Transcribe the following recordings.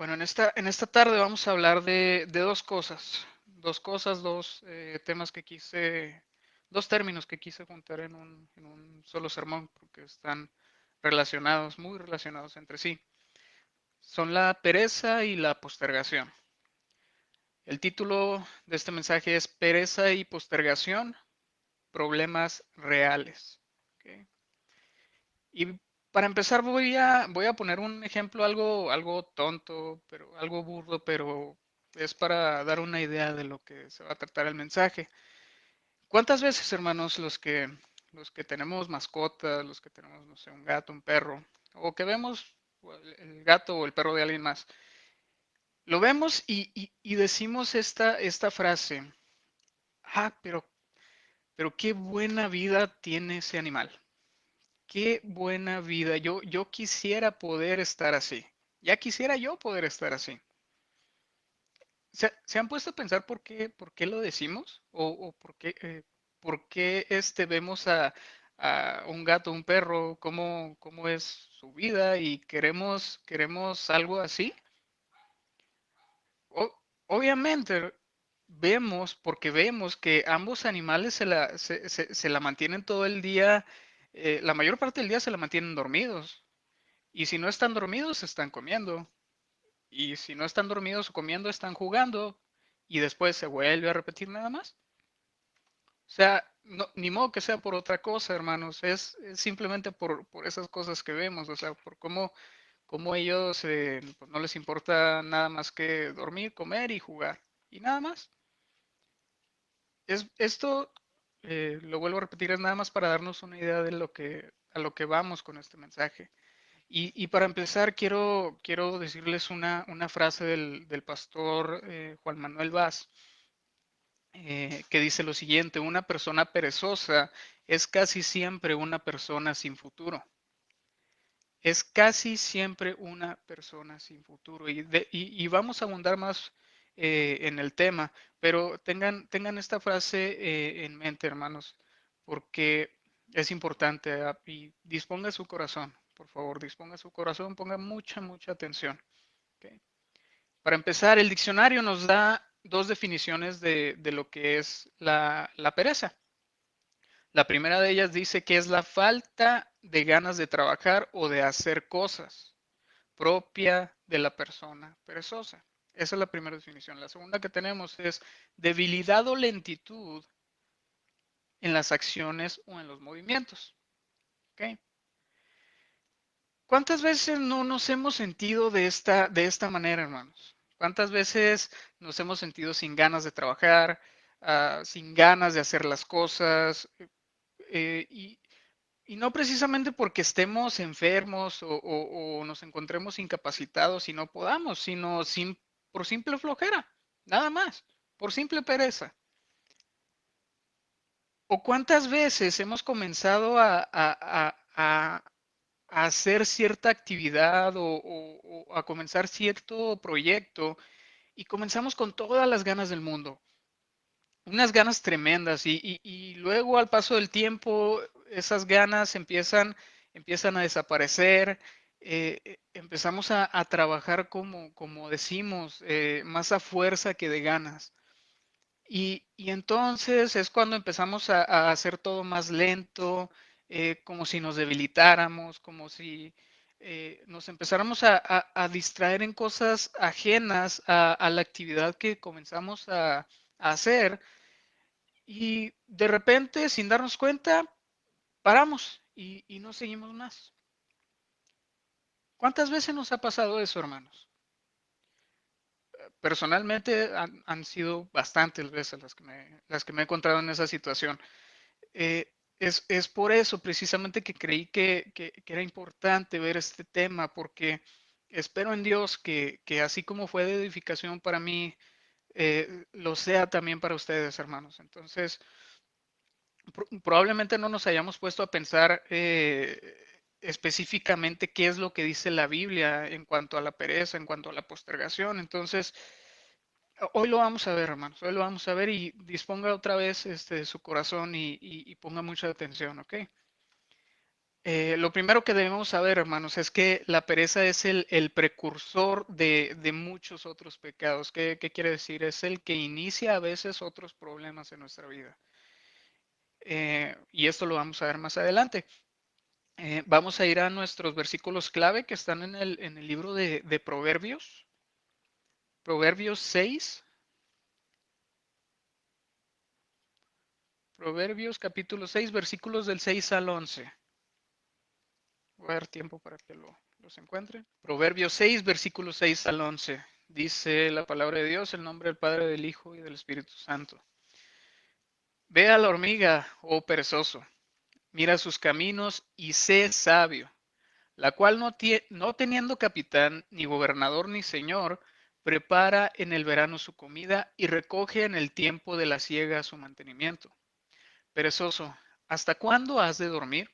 Bueno, en esta tarde vamos a hablar de dos temas que dos términos que quise juntar en un solo sermón porque están relacionados, muy relacionados entre sí. Son la pereza y la postergación. El título de este mensaje es Pereza y postergación, problemas reales. ¿Ok? Y para empezar voy a poner un ejemplo algo tonto, pero algo burdo, pero es para dar una idea de lo que se va a tratar el mensaje. ¿Cuántas veces, hermanos, los que tenemos mascotas, los que tenemos, no sé, un gato, un perro, o que vemos el gato o el perro de alguien más, lo vemos y decimos esta frase, pero qué buena vida tiene ese animal. Qué buena vida. Yo quisiera poder estar así. Ya quisiera yo poder estar así. ¿Se han puesto a pensar por qué lo decimos? ¿O por qué vemos a un gato, un perro, cómo es su vida y queremos algo así? O- Obviamente porque vemos que ambos animales se la mantienen todo el día, la mayor parte del día se la mantienen dormidos. Y si no están dormidos, están comiendo. Y si no están dormidos o comiendo, están jugando. Y después se vuelve a repetir nada más. O sea, ni modo que sea por otra cosa, hermanos. Es simplemente por esas cosas que vemos. O sea, por cómo ellos pues no les importa nada más que dormir, comer y jugar. Y nada más. Esto, lo vuelvo a repetir, es nada más para darnos una idea de a lo que vamos con este mensaje. Y para empezar, quiero decirles una frase del pastor Juan Manuel Vaz, que dice lo siguiente: una persona perezosa es casi siempre una persona sin futuro. Es casi siempre una persona sin futuro. Y vamos a abundar más en el tema, pero tengan esta frase en mente, hermanos, porque es importante. Y disponga su corazón, por favor, disponga su corazón, ponga mucha atención. ¿Ok? Para empezar, el diccionario nos da dos definiciones de lo que es la pereza. La primera de ellas dice que es la falta de ganas de trabajar o de hacer cosas propia de la persona perezosa. Esa es la primera definición. La segunda que tenemos es debilidad o lentitud en las acciones o en los movimientos. ¿Okay? ¿Cuántas veces no nos hemos sentido de esta manera, hermanos? ¿Cuántas veces nos hemos sentido sin ganas de trabajar, sin ganas de hacer las cosas? eh, y, y no precisamente porque estemos enfermos o nos encontremos incapacitados y no podamos, sino por simple flojera, nada más, por simple pereza. ¿O cuántas veces hemos comenzado a hacer cierta actividad o a comenzar cierto proyecto y comenzamos con todas las ganas del mundo? Unas ganas tremendas y luego al paso del tiempo esas ganas empiezan a desaparecer, empezamos a trabajar como decimos, más a fuerza que de ganas. Y entonces es cuando empezamos a hacer todo más lento, como si nos debilitáramos, como si nos empezáramos a distraer en cosas ajenas a la actividad que comenzamos a hacer y de repente, sin darnos cuenta, paramos y no seguimos más. ¿Cuántas veces nos ha pasado eso, hermanos? Personalmente han sido bastantes veces las que me he encontrado en esa situación. Es por eso precisamente que creí que era importante ver este tema, porque espero en Dios que así como fue de edificación para mí, lo sea también para ustedes, hermanos. Entonces, probablemente no nos hayamos puesto a pensar específicamente qué es lo que dice la Biblia en cuanto a la pereza, en cuanto a la postergación. Entonces, hoy lo vamos a ver, hermanos, hoy lo vamos a ver y disponga otra vez su corazón y ponga mucha atención, ¿ok? Lo primero que debemos saber, hermanos, es que la pereza es el precursor de muchos otros pecados. ¿Qué quiere decir? Es el que inicia a veces otros problemas en nuestra vida. Y esto lo vamos a ver más adelante. Vamos a ir a nuestros versículos clave que están en el libro de Proverbios. Proverbios 6. Proverbios capítulo 6, versículos del 6 al 11. Voy a dar tiempo para que los encuentren. Proverbios 6, versículos 6 al 11. Dice la palabra de Dios, el nombre del Padre, del Hijo y del Espíritu Santo. Ve a la hormiga, oh perezoso, mira sus caminos y sé sabio, la cual no teniendo capitán, ni gobernador, ni señor, prepara en el verano su comida y recoge en el tiempo de la siega su mantenimiento. Perezoso, ¿hasta cuándo has de dormir?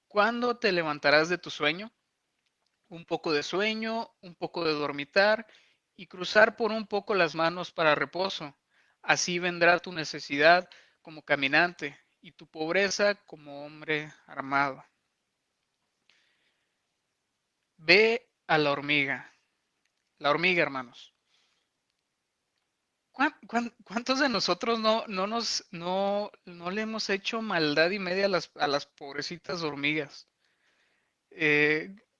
¿Cuándo te levantarás de tu sueño? Un poco de sueño, un poco de dormitar y cruzar por un poco las manos para reposo. Así vendrá tu necesidad como caminante y tu pobreza como hombre armado. Ve a la hormiga, hermanos. ¿Cuántos de nosotros no le hemos hecho maldad y media a las pobrecitas hormigas?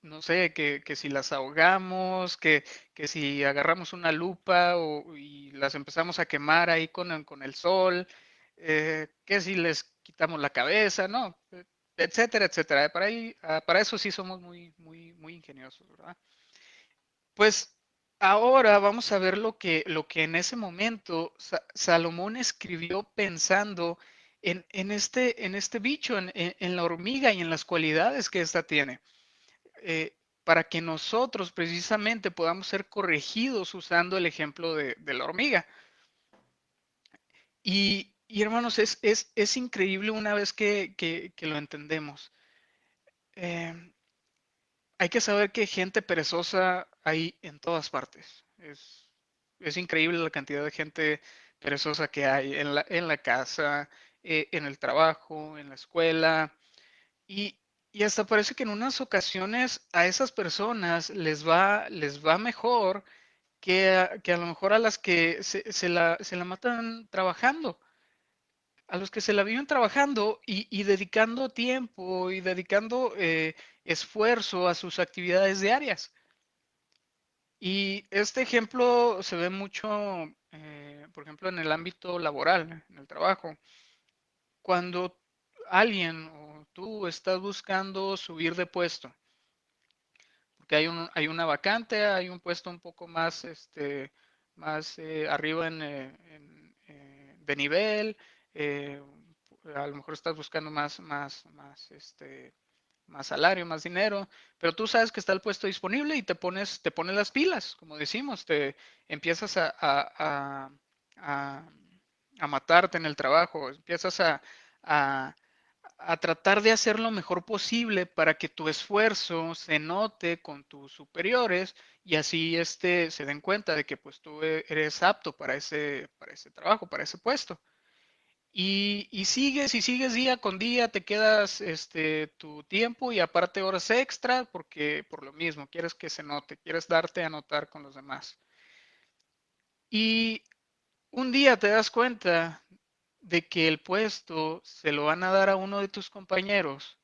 No sé, que si las ahogamos, que si agarramos una lupa y las empezamos a quemar ahí con el sol, que si les quitamos la cabeza, ¿no? Etcétera, etcétera. Para eso sí somos muy ingeniosos, ¿verdad? Pues ahora vamos a ver lo que en ese momento Salomón escribió pensando en este bicho, en la hormiga y en las cualidades que ésta tiene, para que nosotros precisamente podamos ser corregidos usando el ejemplo de la hormiga. Y hermanos, es increíble una vez que lo entendemos. Eh, Hay que saber que gente perezosa hay en todas partes. Es increíble la cantidad de gente perezosa que hay en la casa, en el trabajo, en la escuela. Y, y hasta parece que en unas ocasiones a esas personas les va mejor que a lo mejor a las que se la matan trabajando, a los que se la viven trabajando y dedicando tiempo y dedicando esfuerzo a sus actividades diarias. Y este ejemplo se ve mucho, por ejemplo, en el ámbito laboral, en el trabajo. Cuando alguien o tú estás buscando subir de puesto, porque hay una vacante, hay un puesto un poco más, más arriba de nivel, eh, a lo mejor estás buscando más salario, más dinero, pero tú sabes que está el puesto disponible y te pones las pilas, como decimos, te empiezas a- a matarte en el trabajo, empiezas a- a tratar de hacer lo mejor posible para que tu esfuerzo se note con tus superiores y así se den cuenta de que pues tú eres apto para ese trabajo, para ese puesto. Y sigues día con día, te quedas tu tiempo y aparte horas extra porque por lo mismo, quieres que se note, quieres darte a notar con los demás. Y un día te das cuenta de que el puesto se lo van a dar a uno de tus compañeros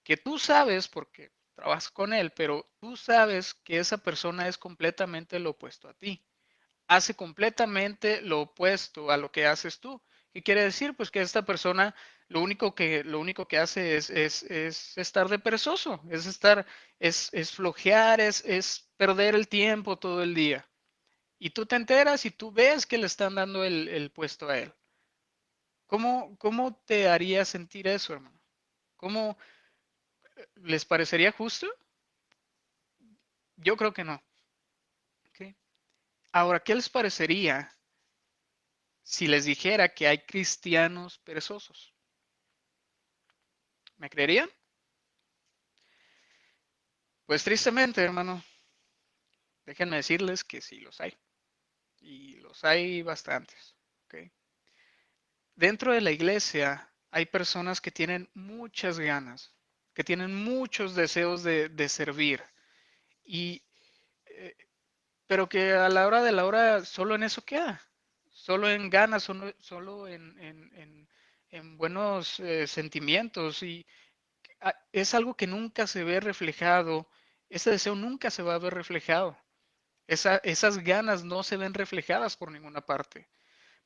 que tú sabes, porque trabajas con él, pero tú sabes que esa persona es completamente lo opuesto a ti. Hace completamente lo opuesto a lo que haces tú. ¿Qué quiere decir? Pues que esta persona lo único que hace es estar de perezoso, es flojear, es perder el tiempo todo el día. Y tú te enteras y tú ves que le están dando el puesto a él. ¿Cómo te haría sentir eso, hermano? ¿Cómo les parecería justo? Yo creo que no. ¿Ok? Ahora, ¿qué les parecería si les dijera que hay cristianos perezosos? ¿Me creerían? Pues tristemente, hermano, déjenme decirles que sí los hay. Y los hay bastantes. ¿Ok? Dentro de la iglesia hay personas que tienen muchas ganas. que tienen muchos deseos de servir, y, eh, pero que a la hora de la hora solo en eso queda, solo en ganas, solo en buenos sentimientos, y es algo que nunca se ve reflejado, ese deseo nunca se va a ver reflejado, esas ganas no se ven reflejadas por ninguna parte.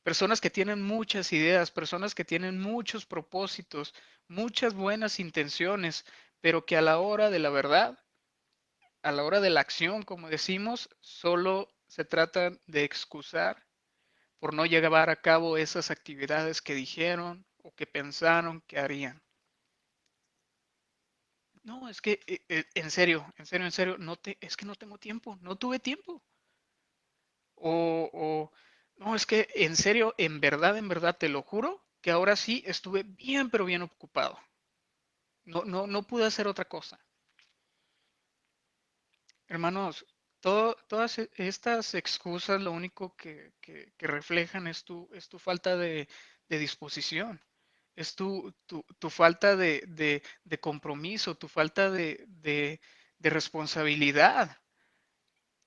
Personas que tienen muchas ideas, personas que tienen muchos propósitos, muchas buenas intenciones, pero que a la hora de la verdad, a la hora de la acción, como decimos, solo se trata de excusar por no llevar a cabo esas actividades que dijeron o que pensaron que harían. No, es que en serio, en serio, en serio, es que no tengo tiempo, no tuve tiempo. O, no, es que en verdad, te lo juro, que ahora sí estuve bien, pero bien ocupado. No pude hacer otra cosa. Hermanos, todas estas excusas lo único que reflejan es tu falta de disposición, es tu falta de compromiso, tu falta de responsabilidad.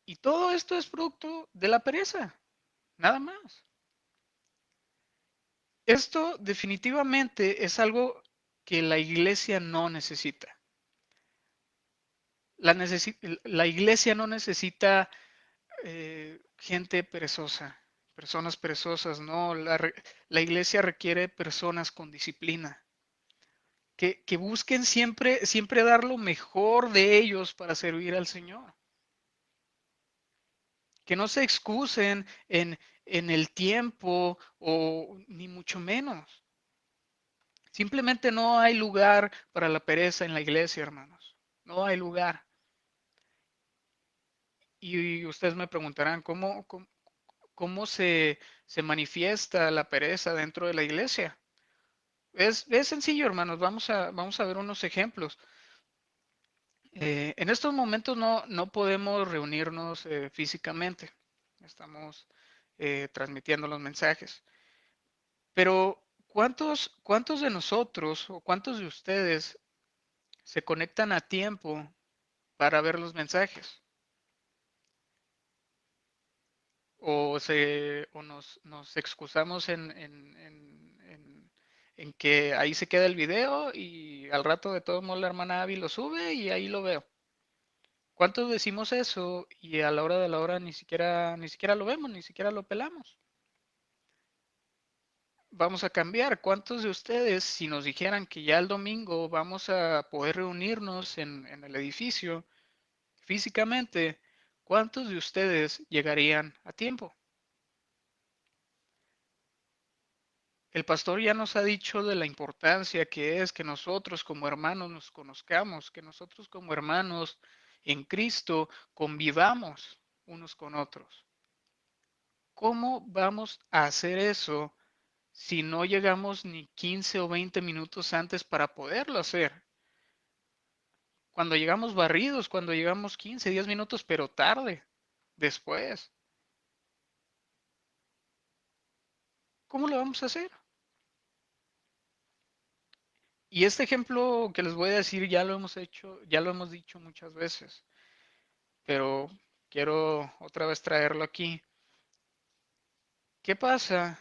Y todo esto es producto de la pereza, nada más. Esto definitivamente es algo que la iglesia no necesita. La iglesia no necesita gente perezosa, personas perezosas, no. La iglesia requiere personas con disciplina, que busquen siempre, siempre dar lo mejor de ellos para servir al Señor. Que no se excusen en el tiempo o ni mucho menos. Simplemente no hay lugar para la pereza en la iglesia, hermanos. No hay lugar. Y ustedes me preguntarán, ¿cómo se manifiesta la pereza dentro de la iglesia? Es sencillo, hermanos. Vamos a ver unos ejemplos. En estos momentos no podemos reunirnos físicamente. Estamos transmitiendo los mensajes. Pero ¿cuántos de nosotros o cuántos de ustedes se conectan a tiempo para ver los mensajes? O nos excusamos en que ahí se queda el video y al rato de todo modo la hermana Abby lo sube y ahí lo veo. ¿Cuántos decimos eso y a la hora de la hora ni siquiera lo vemos, ni siquiera lo pelamos? Vamos a cambiar. ¿Cuántos de ustedes, si nos dijeran que ya el domingo vamos a poder reunirnos en el edificio físicamente, cuántos de ustedes llegarían a tiempo? El pastor ya nos ha dicho de la importancia que es que nosotros como hermanos nos conozcamos, que nosotros como hermanos en Cristo convivamos unos con otros. ¿Cómo vamos a hacer eso si no llegamos ni 15 o 20 minutos antes para poderlo hacer? Cuando llegamos barridos, cuando llegamos 15, 10 minutos, pero tarde, después. ¿Cómo lo vamos a hacer? Y este ejemplo que les voy a decir ya lo hemos hecho, ya lo hemos dicho muchas veces, pero quiero otra vez traerlo aquí. ¿Qué pasa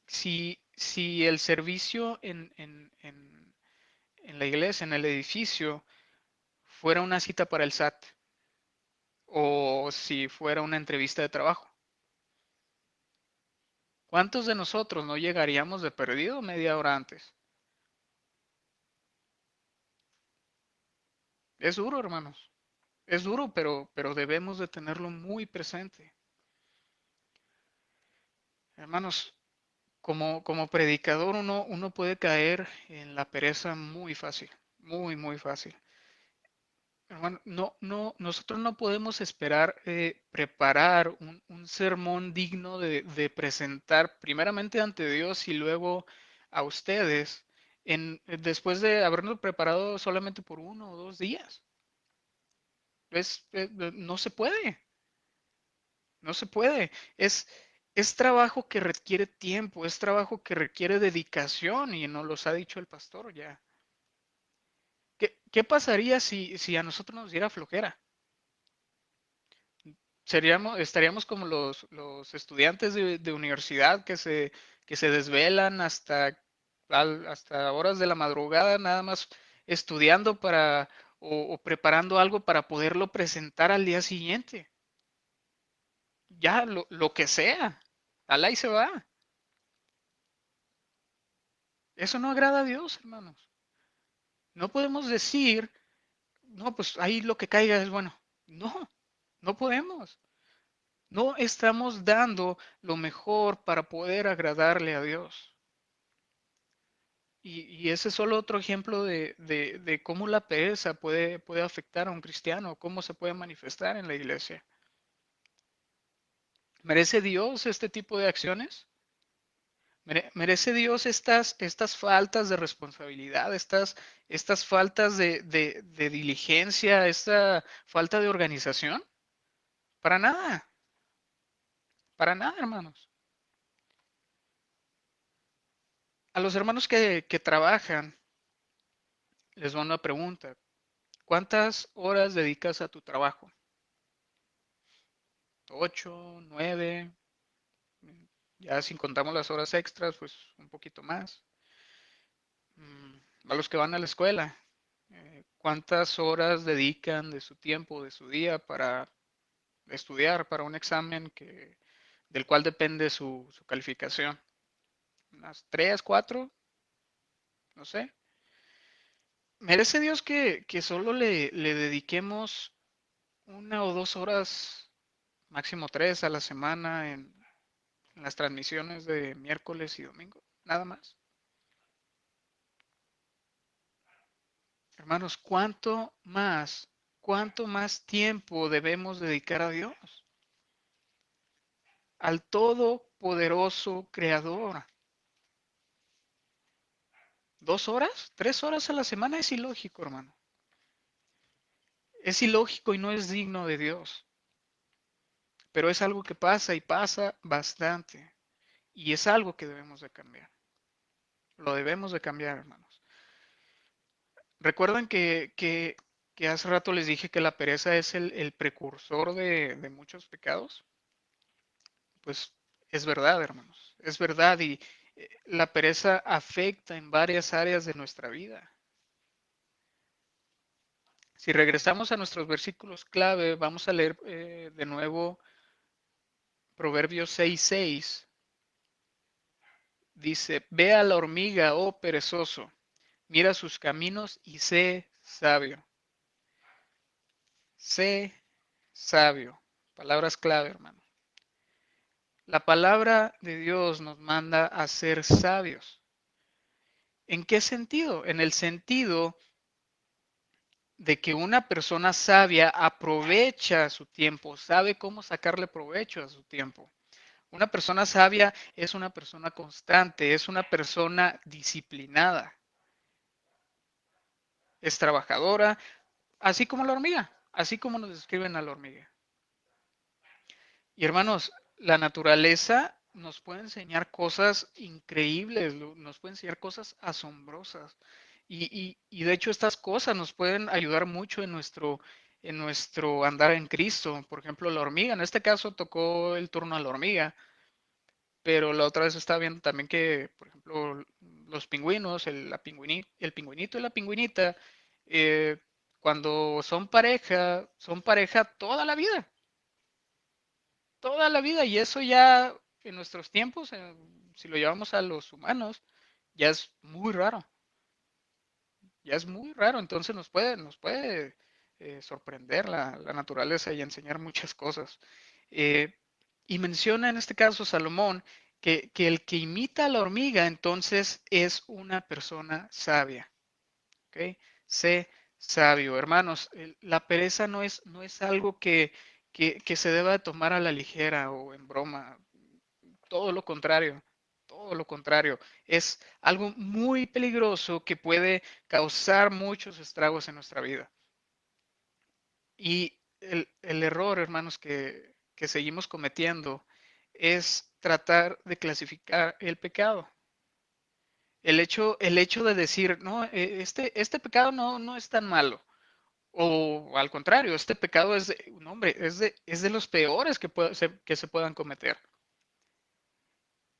si el servicio en la iglesia, en el edificio, fuera una cita para el SAT o si fuera una entrevista de trabajo? ¿Cuántos de nosotros no llegaríamos de perdido media hora antes? Es duro, hermanos. Es duro, pero debemos de tenerlo muy presente. Hermanos, como predicador uno puede caer en la pereza muy fácil, muy, muy fácil. Hermano, nosotros no podemos esperar preparar un sermón digno de presentar primeramente ante Dios y luego a ustedes después de habernos preparado solamente por 1 o 2 días. No se puede, no se puede. Es trabajo que requiere tiempo, es trabajo que requiere dedicación y nos los ha dicho el pastor ya. ¿Qué pasaría si a nosotros nos diera flojera? Estaríamos como los estudiantes de universidad que se desvelan hasta horas de la madrugada, nada más estudiando o preparando algo para poderlo presentar al día siguiente. Ya, lo que sea. Alá y se va. Eso no agrada a Dios, hermanos. No podemos decir, no, pues ahí lo que caiga es bueno. No, no podemos. No estamos dando lo mejor para poder agradarle a Dios. Y ese es solo otro ejemplo de cómo la pereza puede afectar a un cristiano, cómo se puede manifestar en la iglesia. ¿Merece Dios este tipo de acciones? ¿Merece Dios estas faltas de responsabilidad, estas faltas de diligencia, esta falta de organización? Para nada, para nada, hermanos. A los hermanos que trabajan, les va una pregunta. ¿Cuántas horas dedicas a tu trabajo? ¿Ocho, nueve? Ya sin contamos las horas extras, pues un poquito más. A los que van a la escuela, ¿cuántas horas dedican de su tiempo, de su día para estudiar para un examen del cual depende su calificación? Unas tres, cuatro, no sé. ¿Merece Dios que solo le dediquemos 1 o 2 horas, máximo tres a la semana en las transmisiones de miércoles y domingo? Nada más. Hermanos, cuánto más tiempo debemos dedicar a Dios? Al todopoderoso Creador. ¿2 horas? ¿3 horas a la semana? Es ilógico, hermano. Es ilógico y no es digno de Dios. Pero es algo que pasa y pasa bastante. Y es algo que debemos de cambiar. Lo debemos de cambiar, hermanos. ¿Recuerdan que hace rato les dije que la pereza es el precursor de muchos pecados? Pues es verdad, hermanos. Es verdad y la pereza afecta en varias áreas de nuestra vida. Si regresamos a nuestros versículos clave, vamos a leer de nuevo Proverbios 6:6. Dice, ve a la hormiga, oh perezoso, mira sus caminos y sé sabio. Sé sabio. Palabras clave, hermano. La palabra de Dios nos manda a ser sabios. ¿En qué sentido? En el sentido de que una persona sabia aprovecha su tiempo, sabe cómo sacarle provecho a su tiempo. Una persona sabia es una persona constante, es una persona disciplinada, es trabajadora, así como la hormiga, así como nos describen a la hormiga. Y hermanos, la naturaleza nos puede enseñar cosas increíbles, nos puede enseñar cosas asombrosas. Y de hecho estas cosas nos pueden ayudar mucho en nuestro andar en Cristo. Por ejemplo, la hormiga, en este caso tocó el turno a la hormiga, pero la otra vez estaba viendo también que, por ejemplo, los pingüinos, el pingüinito y la pingüinita, eh, cuando son pareja toda la vida, y eso ya en nuestros tiempos, si lo llevamos a los humanos, ya es muy raro, ya es muy raro, entonces nos puede sorprender la naturaleza y enseñar muchas cosas. Eh, y menciona en este caso Salomón que el que imita a la hormiga entonces es una persona sabia. ¿Ok? Sé sabio. Hermanos, la pereza no es algo que se deba de tomar a la ligera o en broma. Todo lo contrario. Todo lo contrario. Es algo muy peligroso que puede causar muchos estragos en nuestra vida. Y el error, hermanos, que seguimos cometiendo es tratar de clasificar el pecado. El hecho de decir, no, este pecado no es tan malo. O al contrario, este pecado es, no, hombre, es de los peores que se puedan cometer.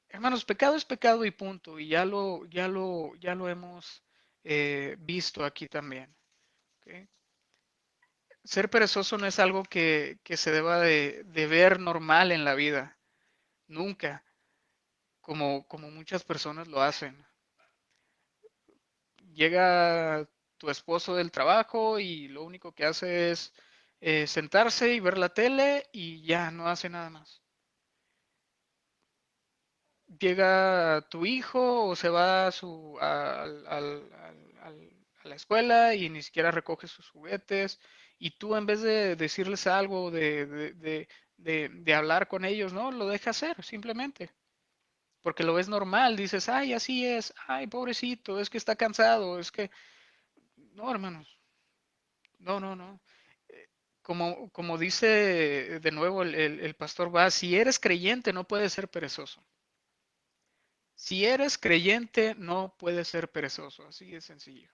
Hermanos, pecado es pecado y punto. Y ya lo hemos visto aquí también. ¿Ok? Ser perezoso no es algo que se deba de ver normal en la vida. Nunca, como muchas personas lo hacen. Llega tu esposo del trabajo y lo único que hace es sentarse y ver la tele y ya no hace nada más. Llega tu hijo o se va a la escuela y ni siquiera recoge sus juguetes y tú en vez de decirles algo, de hablar con ellos, ¿no? Lo deja hacer simplemente. Porque lo ves normal, dices, ay, así es, ay, pobrecito, es que está cansado, es que... No, hermanos, no. Como dice de nuevo el pastor Va, si eres creyente no puedes ser perezoso. Si eres creyente no puedes ser perezoso, así de sencillo.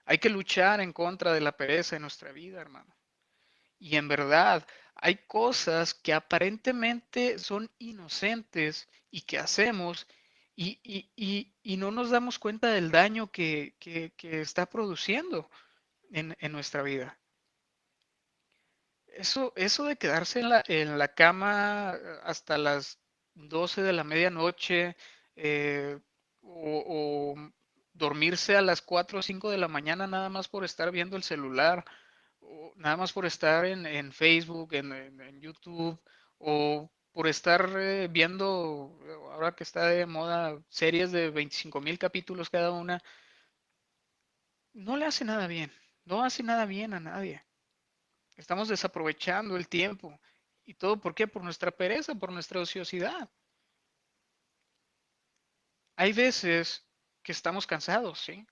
Hay que luchar en contra de la pereza en nuestra vida, hermano. Y en verdad, hay cosas que aparentemente son inocentes y que hacemos y no nos damos cuenta del daño que está produciendo en nuestra vida. Eso de quedarse en la cama hasta las 12 de la medianoche eh, o dormirse a las 4 o 5 de la mañana nada más por estar viendo el celular, o nada más por estar en Facebook, en YouTube, o por estar viendo, ahora que está de moda, series de 25,000 capítulos cada una, no le hace nada bien, no hace nada bien a nadie. Estamos desaprovechando el tiempo. ¿Y todo por qué? Por nuestra pereza, por nuestra ociosidad. Hay veces que estamos cansados, ¿sí?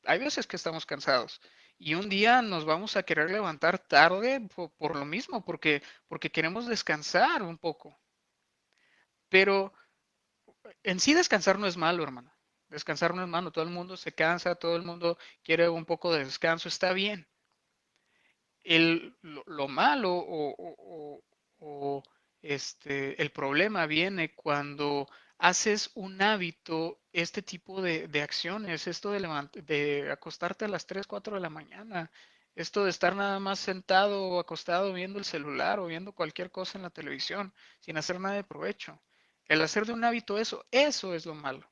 Hay veces que estamos cansados. Y un día nos vamos a querer levantar tarde por lo mismo, porque queremos descansar un poco. Pero en sí descansar no es malo, hermano. Descansar no es malo. Todo el mundo se cansa, todo el mundo quiere un poco de descanso. Está bien. Lo malo el problema viene cuando haces un hábito este tipo de acciones, esto de acostarte a las 3 4 de la mañana, esto de estar nada más sentado o acostado viendo el celular o viendo cualquier cosa en la televisión sin hacer nada de provecho. El hacer de un hábito eso es lo malo.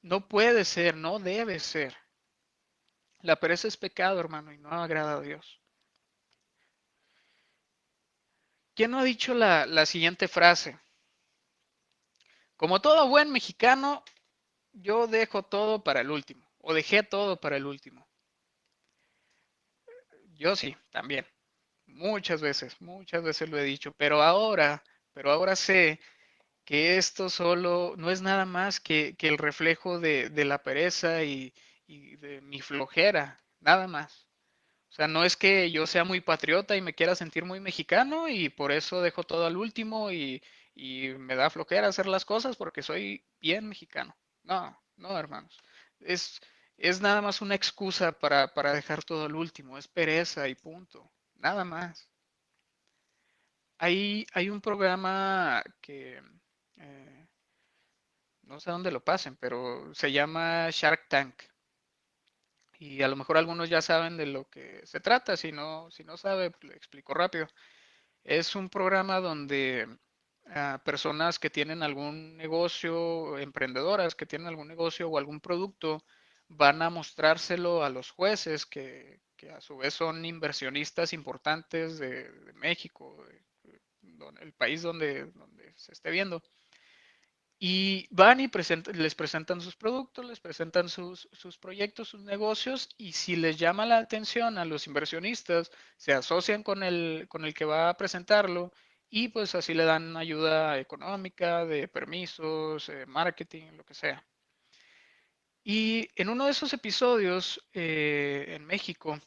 No puede ser, no debe ser. La pereza es pecado, hermano, y no agrada a Dios. ¿Quién no ha dicho la siguiente frase? Como todo buen mexicano, yo dejo todo para el último, o dejé todo para el último. Yo sí, también. Muchas veces lo he dicho, pero ahora sé que esto solo no es nada más que el reflejo de la pereza y de mi flojera, nada más. O sea, no es que yo sea muy patriota y me quiera sentir muy mexicano y por eso dejo todo al último y me da flojera hacer las cosas porque soy bien mexicano. No, hermanos. Es, es nada más una excusa para dejar todo al último. Es pereza y punto. Nada más. Hay un programa que eh, no sé dónde lo pasen, pero se llama Shark Tank. Y a lo mejor algunos ya saben de lo que se trata. Si no sabe, pues, le explico rápido. Es un programa donde personas que tienen algún negocio, emprendedoras que tienen algún negocio o algún producto, van a mostrárselo a los jueces que a su vez son inversionistas importantes de México, el país donde se esté viendo. Y van y les presentan sus productos, les presentan sus proyectos, sus negocios, y si les llama la atención a los inversionistas, se asocian con el que va a presentarlo y pues así le dan ayuda económica, de permisos, marketing, lo que sea. Y en uno de esos episodios en México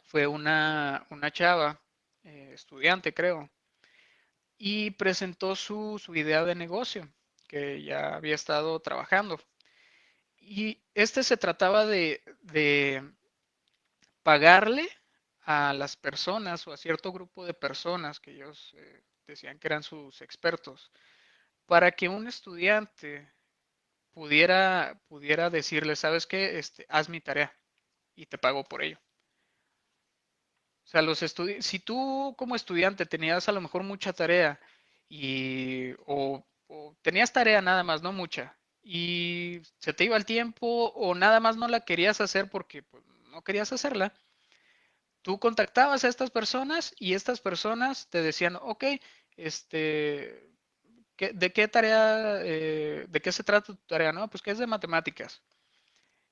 fue una chava, estudiante creo, y presentó su idea de negocio que ya había estado trabajando. Y este se trataba de pagarle a las personas o a cierto grupo de personas que ellos decían que eran sus expertos para que un estudiante pudiera decirle, ¿sabes qué? Haz mi tarea y te pago por ello. O sea, si tú como estudiante tenías a lo mejor mucha tarea o tenías tarea nada más, no mucha, y se te iba el tiempo o nada más no la querías hacer porque pues, no querías hacerla, tú contactabas a estas personas y estas personas te decían, ok, este, ¿de qué tarea, de qué se trata tu tarea? No, pues que es de matemáticas.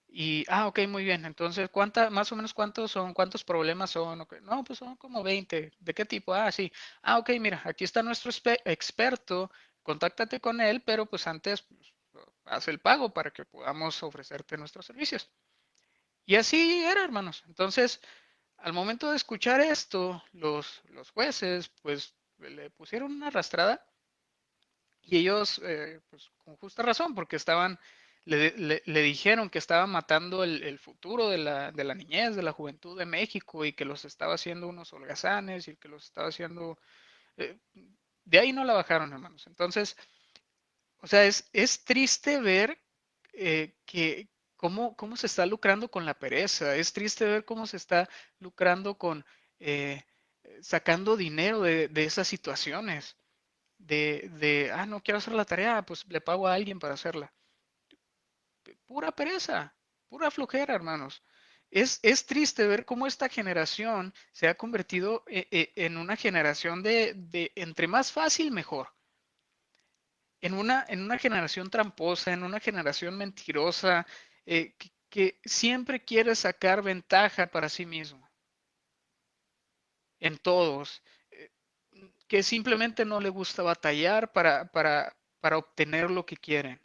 Y, ok, muy bien. Entonces, más o menos cuántos problemas son? Ok, no, pues son como 20. ¿De qué tipo? Ah, sí. Ok, mira, aquí está nuestro experto. Contáctate con él, pero pues antes pues, haz el pago para que podamos ofrecerte nuestros servicios. Y así era, hermanos. Entonces, al momento de escuchar esto, los jueces, pues le pusieron una arrastrada y ellos, pues con justa razón, porque le dijeron que estaba matando el futuro de la niñez, de la juventud de México y que los estaba haciendo unos holgazanes y que los estaba haciendo... eh, de ahí no la bajaron, hermanos. Entonces, o sea, es triste ver cómo se está lucrando con la pereza. Es triste ver cómo se está lucrando con eh, sacando dinero de esas situaciones no quiero hacer la tarea, pues le pago a alguien para hacerla. Pura pereza, pura flojera, hermanos. Es triste ver cómo esta generación se ha convertido en una generación de entre más fácil, mejor. En una generación tramposa, en una generación mentirosa, que siempre quiere sacar ventaja para sí mismo, en todos, eh, que simplemente no le gusta batallar para obtener lo que quieren.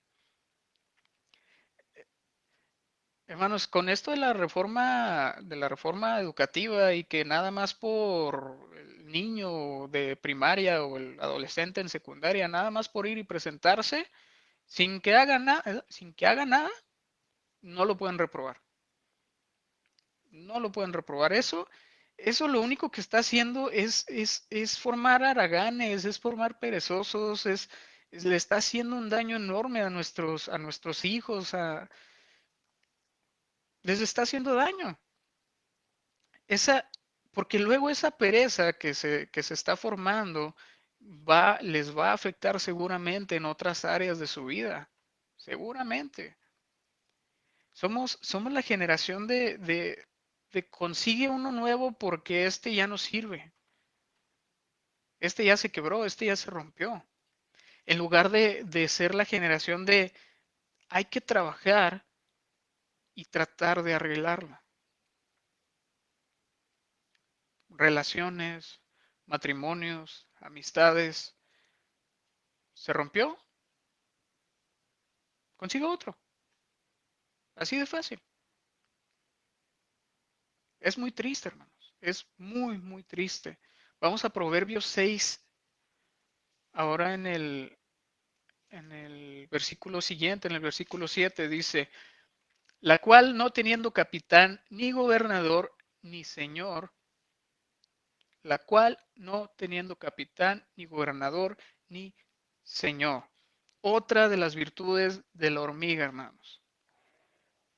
Hermanos, con esto de la reforma educativa y que nada más por el niño de primaria o el adolescente en secundaria, nada más por ir y presentarse, sin que haga nada, no lo pueden reprobar. No lo pueden reprobar. Eso lo único que está haciendo es formar haraganes, es formar perezosos, le está haciendo un daño enorme a nuestros hijos, les está haciendo daño. Esa, porque luego esa pereza que se está formando les va a afectar seguramente en otras áreas de su vida. Seguramente. Somos la generación de consigue uno nuevo porque este ya no sirve. Este ya se quebró, este ya se rompió. En lugar de ser la generación de hay que trabajar y tratar de arreglarla. Relaciones, matrimonios, amistades. ¿Se rompió? Consiga otro. Así de fácil. Es muy triste, hermanos. Es muy, muy triste. Vamos a Proverbios 6, ahora en el versículo siguiente, en el versículo 7, dice, la cual no teniendo capitán, ni gobernador, ni señor, la cual no teniendo capitán, ni gobernador, ni señor. Otra de las virtudes de la hormiga, hermanos.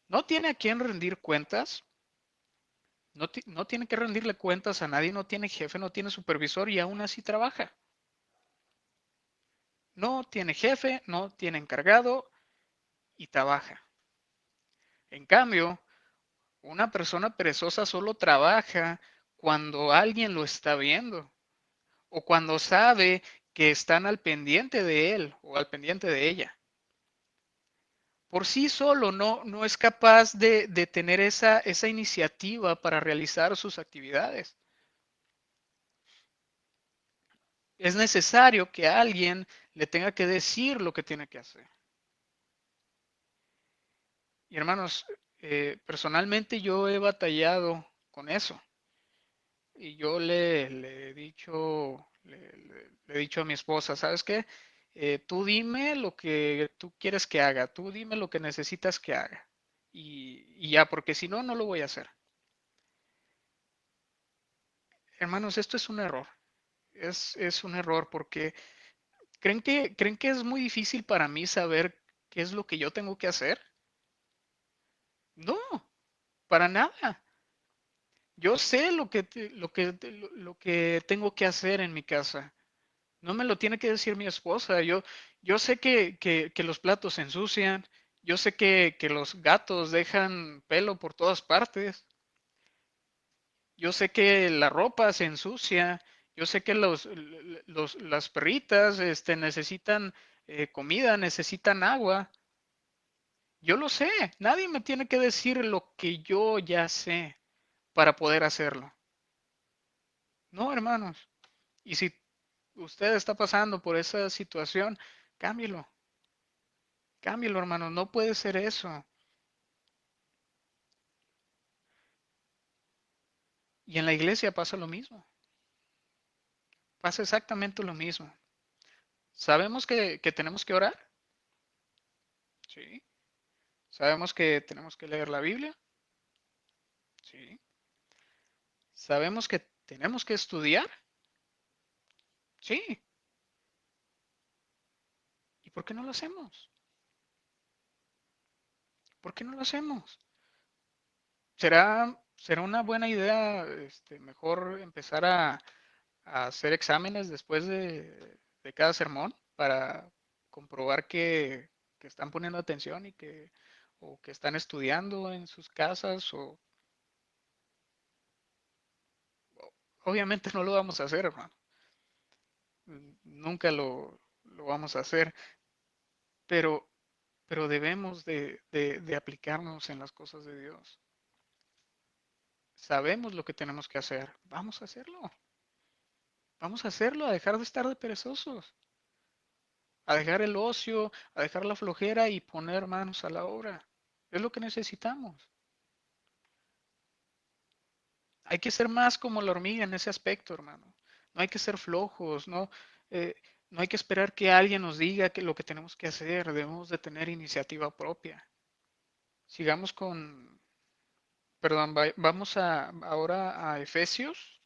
No tiene a quien rendir cuentas, no tiene que rendirle cuentas a nadie, no tiene jefe, no tiene supervisor y aún así trabaja. No tiene jefe, no tiene encargado y trabaja. En cambio, una persona perezosa solo trabaja cuando alguien lo está viendo o cuando sabe que están al pendiente de él o al pendiente de ella. Por sí solo no es capaz de tener esa iniciativa para realizar sus actividades. Es necesario que alguien le tenga que decir lo que tiene que hacer. Y hermanos, personalmente yo he batallado con eso. y yo le he dicho, le he dicho a mi esposa, ¿sabes qué? Tú dime lo que tú quieres que haga, tú dime lo que necesitas que haga. Y ya, porque si no, no lo voy a hacer. Hermanos, esto es un error. Es un error porque creen que es muy difícil para mí saber qué es lo que yo tengo que hacer? No, para nada. Yo sé lo que tengo que hacer en mi casa. No me lo tiene que decir mi esposa. Yo sé que los platos se ensucian. Yo sé que los gatos dejan pelo por todas partes. Yo sé que la ropa se ensucia. Yo sé que las perritas necesitan comida, necesitan agua. Yo lo sé. Nadie me tiene que decir lo que yo ya sé para poder hacerlo. No, hermanos. Y si usted está pasando por esa situación, cámbielo. Cámbialo, hermano, no puede ser eso. Y en la iglesia pasa lo mismo. Pasa exactamente lo mismo. ¿Sabemos que tenemos que orar? Sí. ¿Sabemos que tenemos que leer la Biblia? Sí. ¿Sabemos que tenemos que estudiar? Sí. ¿Y por qué no lo hacemos? ¿Por qué no lo hacemos? ¿Será una buena idea mejor empezar a hacer exámenes después de cada sermón para comprobar que están poniendo atención o que están estudiando en sus casas? Obviamente no lo vamos a hacer, hermano. Nunca lo vamos a hacer, pero, pero debemos de aplicarnos en las cosas de Dios. Sabemos lo que tenemos que hacer. Vamos a hacerlo. Vamos a hacerlo, a dejar de estar de perezosos, a dejar el ocio, a dejar la flojera y poner manos a la obra. Es lo que necesitamos. Hay que ser más como la hormiga en ese aspecto, hermano. No hay que ser flojos, no, eh, no hay que esperar que alguien nos diga que lo que tenemos que hacer. Debemos de tener iniciativa propia. Sigamos perdón, vamos ahora a Efesios,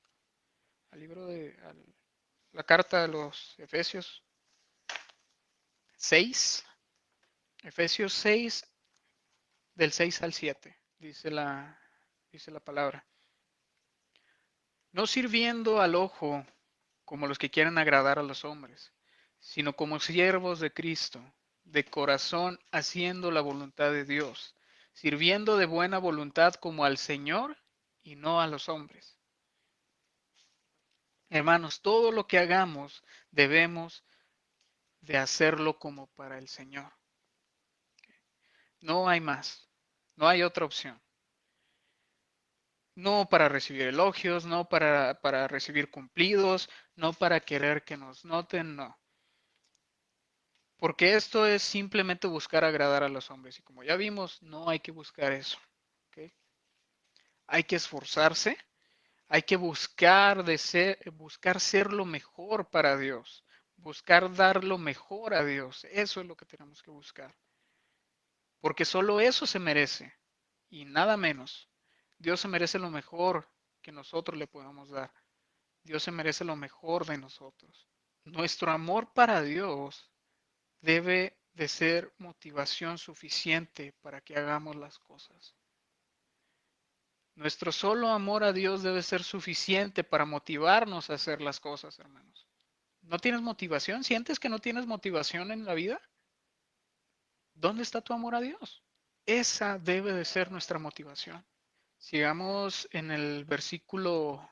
al libro la carta de los Efesios 6, Efesios 6 del 6 al 7, dice la palabra. No sirviendo al ojo como los que quieren agradar a los hombres, sino como siervos de Cristo, de corazón haciendo la voluntad de Dios, sirviendo de buena voluntad como al Señor y no a los hombres. Hermanos, todo lo que hagamos debemos de hacerlo como para el Señor. No hay más, no hay otra opción. No para recibir elogios, no para recibir cumplidos, no para querer que nos noten, no. Porque esto es simplemente buscar agradar a los hombres. Y como ya vimos, no hay que buscar eso. ¿Ok? Hay que esforzarse, hay que buscar ser lo mejor para Dios, buscar dar lo mejor a Dios. Eso es lo que tenemos que buscar. Porque solo eso se merece y nada menos. Dios se merece lo mejor que nosotros le podamos dar. Dios se merece lo mejor de nosotros. Nuestro amor para Dios debe de ser motivación suficiente para que hagamos las cosas. Nuestro solo amor a Dios debe ser suficiente para motivarnos a hacer las cosas, hermanos. ¿No tienes motivación? ¿Sientes que no tienes motivación en la vida? ¿Dónde está tu amor a Dios? Esa debe de ser nuestra motivación. Sigamos en el versículo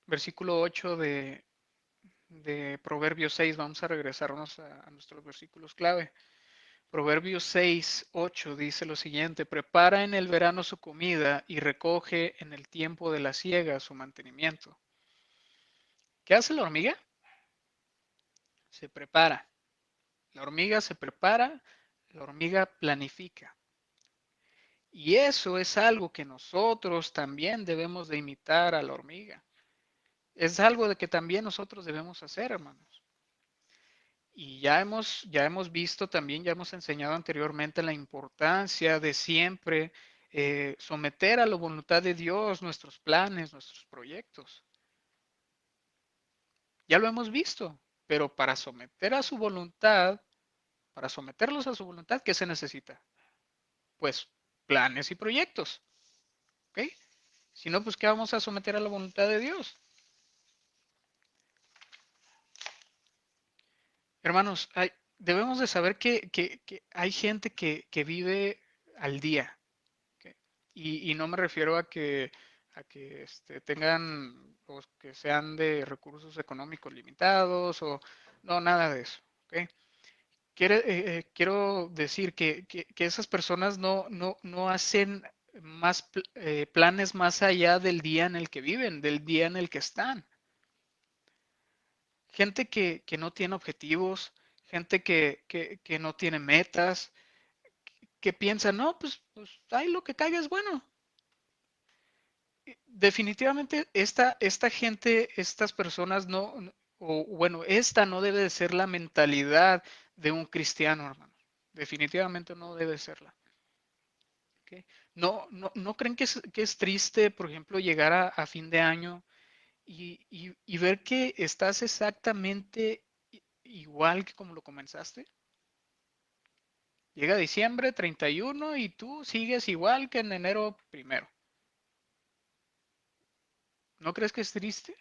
8 de Proverbios 6. Vamos a regresarnos a nuestros versículos clave. Proverbios 6, 8 dice lo siguiente: prepara en el verano su comida y recoge en el tiempo de la siega su mantenimiento. ¿Qué hace la hormiga? Se prepara. La hormiga se prepara, la hormiga planifica. Y eso es algo que nosotros también debemos de imitar a la hormiga. Es algo de que también nosotros debemos hacer, hermanos. Y ya hemos visto también, ya hemos enseñado anteriormente la importancia de siempre someter a la voluntad de Dios nuestros planes, nuestros proyectos. Ya lo hemos visto, pero para someter a su voluntad, para someterlos a su voluntad, ¿qué se necesita? Pues planes y proyectos, ¿ok? Si no, pues ¿qué vamos a someter a la voluntad de Dios? Hermanos, debemos de saber que hay gente que vive al día, ¿ok? Y no me refiero a que tengan o que sean de recursos económicos limitados o no, nada de eso, ¿ok? Quiero decir que esas personas no hacen planes más allá del día en el que viven, del día en el que están. Gente que no tiene objetivos, gente que no tiene metas, que piensa, no, pues ahí lo que caiga es bueno. Definitivamente esta gente, estas personas o bueno, esta no debe de ser la mentalidad de un cristiano, hermano. Definitivamente no debe serla. ¿Ok? No creen que es triste, por ejemplo, llegar a fin de año y ver que estás exactamente igual que como lo comenzaste. Llega diciembre 31 y tú sigues igual que en enero primero. ¿No crees que es triste?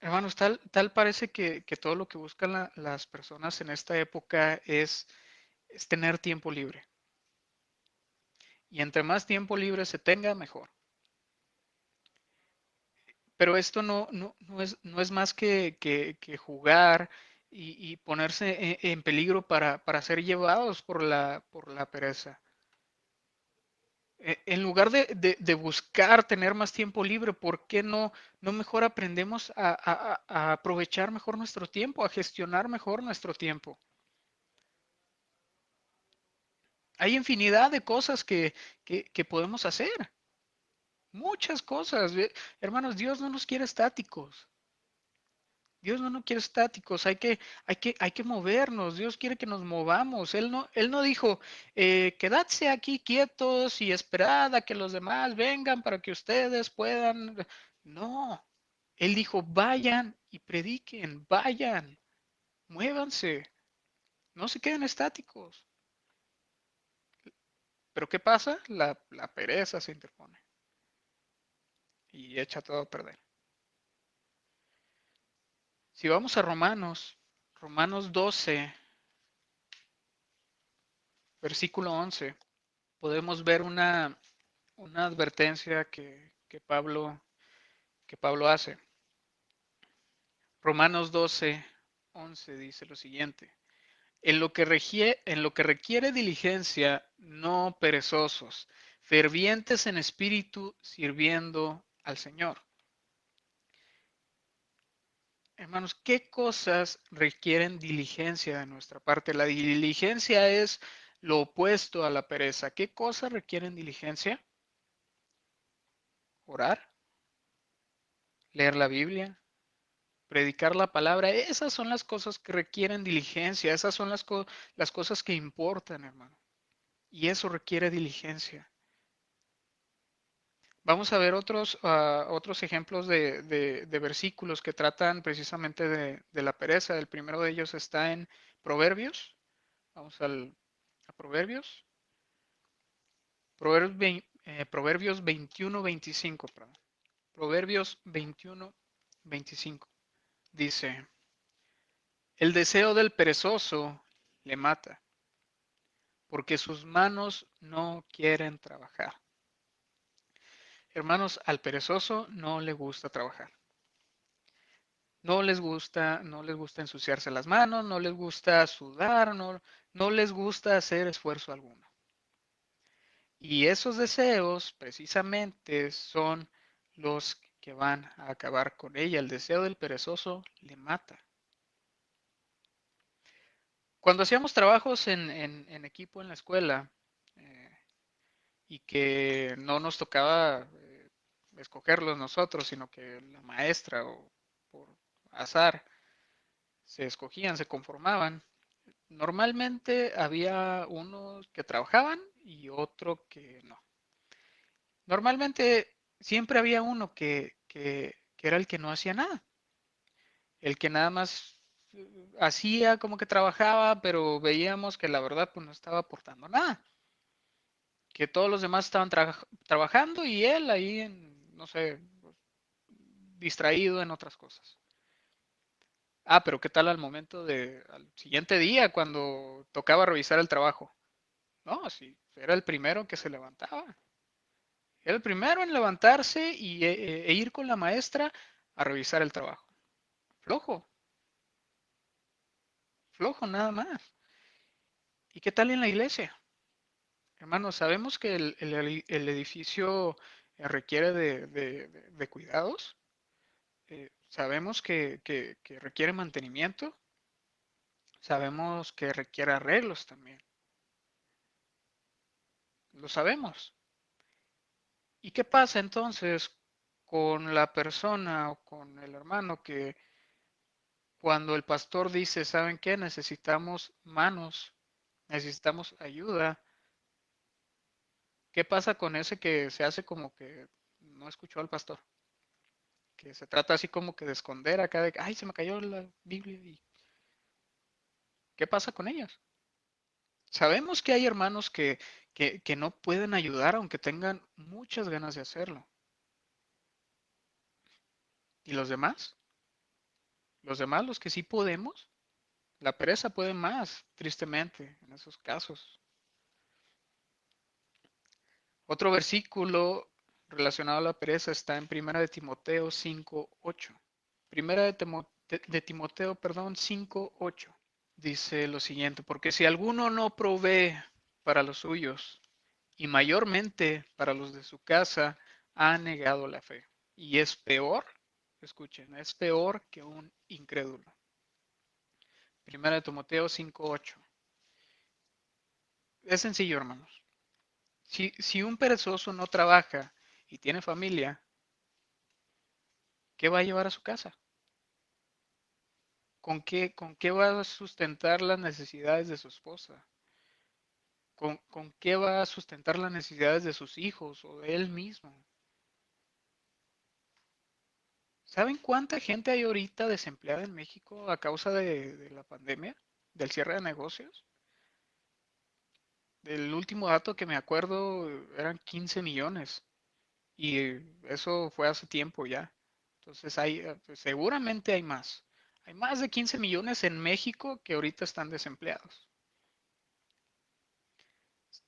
Hermanos, tal parece que todo lo que buscan las personas en esta época es tener tiempo libre. Y entre más tiempo libre se tenga, mejor. Pero esto no es más que jugar y ponerse en peligro para ser llevados por la pereza. En lugar de buscar tener más tiempo libre, ¿por qué no mejor aprendemos a aprovechar mejor nuestro tiempo, a gestionar mejor nuestro tiempo? Hay infinidad de cosas que podemos hacer, muchas cosas. Hermanos, Dios no nos quiere estáticos. Dios no nos quiere estáticos, hay que movernos, Dios quiere que nos movamos. Él no dijo, quedadse aquí quietos y esperad a que los demás vengan para que ustedes puedan. No, Él dijo, vayan y prediquen, vayan, muévanse, no se queden estáticos. Pero ¿qué pasa? La pereza se interpone y echa todo a perder. Si vamos a Romanos 12, versículo 11, podemos ver una advertencia que Pablo hace. Romanos 12, 11 dice lo siguiente. En lo que requiere diligencia, no perezosos, fervientes en espíritu, sirviendo al Señor. Hermanos, ¿qué cosas requieren diligencia de nuestra parte? La diligencia es lo opuesto a la pereza. ¿Qué cosas requieren diligencia? Orar, leer la Biblia, predicar la palabra. Esas son las cosas que requieren diligencia. Esas son las cosas que importan, hermano. Y eso requiere diligencia. Vamos a ver otros ejemplos de versículos que tratan precisamente de la pereza. El primero de ellos está en Proverbios. Vamos a Proverbios. Proverbios 21-25, perdón. Proverbios 21-25. Dice, el deseo del perezoso le mata, porque sus manos no quieren trabajar. Hermanos, al perezoso no le gusta trabajar. No les gusta ensuciarse las manos, no les gusta sudar, no les gusta hacer esfuerzo alguno. Y esos deseos precisamente son los que van a acabar con ella. El deseo del perezoso le mata. Cuando hacíamos trabajos en equipo en la escuela eh, y que no nos tocaba escogerlos nosotros, sino que la maestra o por azar se escogían, se conformaban, normalmente había unos que trabajaban y otro que no. Normalmente siempre había uno que era el que no hacía nada, el que nada más hacía como que trabajaba, pero veíamos que la verdad pues no estaba aportando nada, que todos los demás estaban trabajando y él ahí, no sé, distraído en otras cosas. Ah, pero ¿qué tal al momento al siguiente día cuando tocaba revisar el trabajo? No, sí, era el primero que se levantaba. Era el primero en levantarse e ir con la maestra a revisar el trabajo. Flojo, flojo nada más. ¿Y qué tal en la iglesia? Hermanos, sabemos que el edificio requiere de cuidados, sabemos que requiere mantenimiento, sabemos que requiere arreglos también, lo sabemos. ¿Y qué pasa entonces con la persona o con el hermano que cuando el pastor dice, ¿saben qué? Necesitamos manos, necesitamos ayuda. ¿Qué pasa con ese que se hace como que no escuchó al pastor? Que se trata así como que de esconder acá de, ay, se me cayó la Biblia. ¿Y qué pasa con ellos? Sabemos que hay hermanos que no pueden ayudar aunque tengan muchas ganas de hacerlo. ¿Y los demás? Los demás, los que sí podemos, la pereza puede más, tristemente, en esos casos. Otro versículo relacionado a la pereza está en Primera de Timoteo 5:8. Primera de Timoteo, perdón, 5:8. Dice lo siguiente, porque si alguno no provee para los suyos y mayormente para los de su casa, ha negado la fe. Y es peor, escuchen, es peor que un incrédulo. Primera de Timoteo 5:8. Es sencillo, hermanos. Si un perezoso no trabaja y tiene familia, ¿qué va a llevar a su casa? ¿Con qué va a sustentar las necesidades de su esposa? ¿Con qué va a sustentar las necesidades de sus hijos o de él mismo? ¿Saben cuánta gente hay ahorita desempleada en México a causa de la pandemia, del cierre de negocios? Del último dato que me acuerdo eran 15 millones y eso fue hace tiempo ya. Entonces pues, seguramente hay más. Hay más de 15 millones en México que ahorita están desempleados.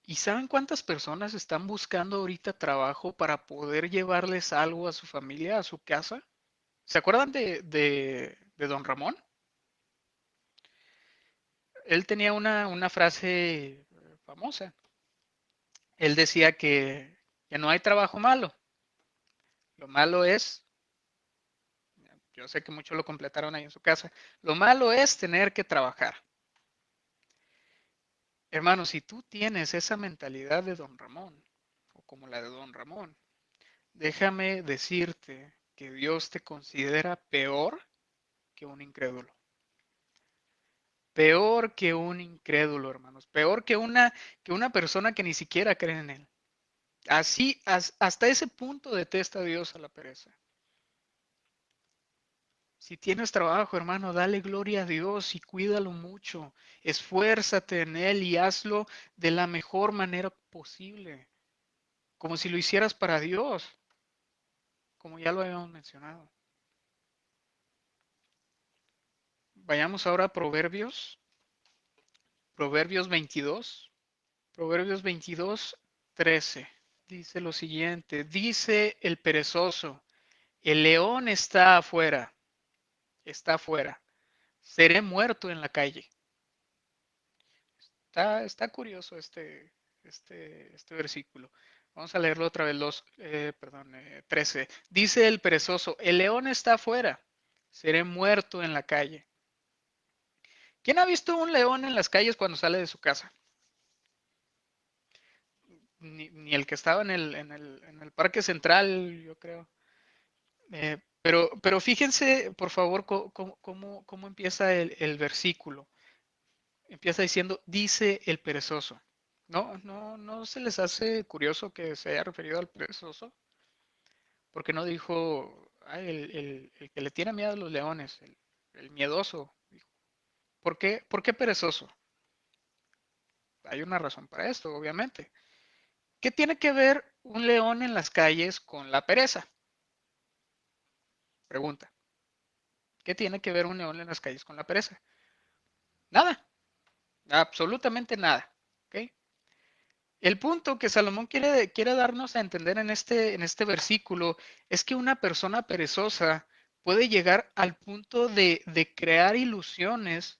¿Y saben cuántas personas están buscando ahorita trabajo para poder llevarles algo a su familia, a su casa? ¿Se acuerdan de Don Ramón? Él tenía una frase famosa. Él decía que no hay trabajo malo. Lo malo es, yo sé que muchos lo completaron ahí en su casa, lo malo es tener que trabajar. Hermano, si tú tienes esa mentalidad de Don Ramón, o como la de Don Ramón, déjame decirte que Dios te considera peor que un incrédulo. Peor que un incrédulo, hermanos. Peor que una persona que ni siquiera cree en Él. Así, hasta ese punto detesta Dios a la pereza. Si tienes trabajo, hermano, dale gloria a Dios y cuídalo mucho. Esfuérzate en Él y hazlo de la mejor manera posible. Como si lo hicieras para Dios, como ya lo habíamos mencionado. Vayamos ahora a Proverbios. Proverbios 22. Proverbios 22:13. Dice lo siguiente. Dice el perezoso. El león está afuera. Está afuera. Seré muerto en la calle. Está curioso este versículo. Vamos a leerlo otra vez, 13. Dice el perezoso, el león está afuera, seré muerto en la calle. ¿Quién ha visto un león en las calles cuando sale de su casa? Ni el que estaba en el Parque Central, yo creo. Pero fíjense, por favor, cómo empieza el versículo. Empieza diciendo, dice el perezoso. No se les hace curioso que se haya referido al perezoso, porque no dijo, "Ay, el que le tiene miedo a los leones, el miedoso". Dijo, ¿por qué perezoso? Hay una razón para esto, obviamente. ¿Qué tiene que ver un león en las calles con la pereza? Pregunta. ¿Qué tiene que ver un león en las calles con la pereza? Nada, absolutamente nada. ¿Ok? El punto que Salomón quiere darnos a entender en este versículo es que una persona perezosa puede llegar al punto de crear ilusiones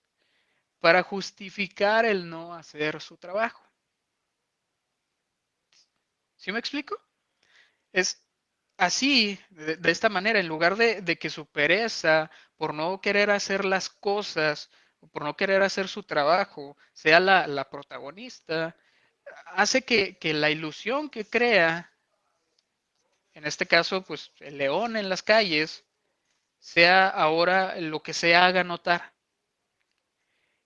para justificar el no hacer su trabajo. ¿Sí me explico? Es así, de esta manera, en lugar de que su pereza por no querer hacer las cosas, o por no querer hacer su trabajo, sea la protagonista, hace que la ilusión que crea, en este caso, pues el león en las calles, sea ahora lo que se haga notar.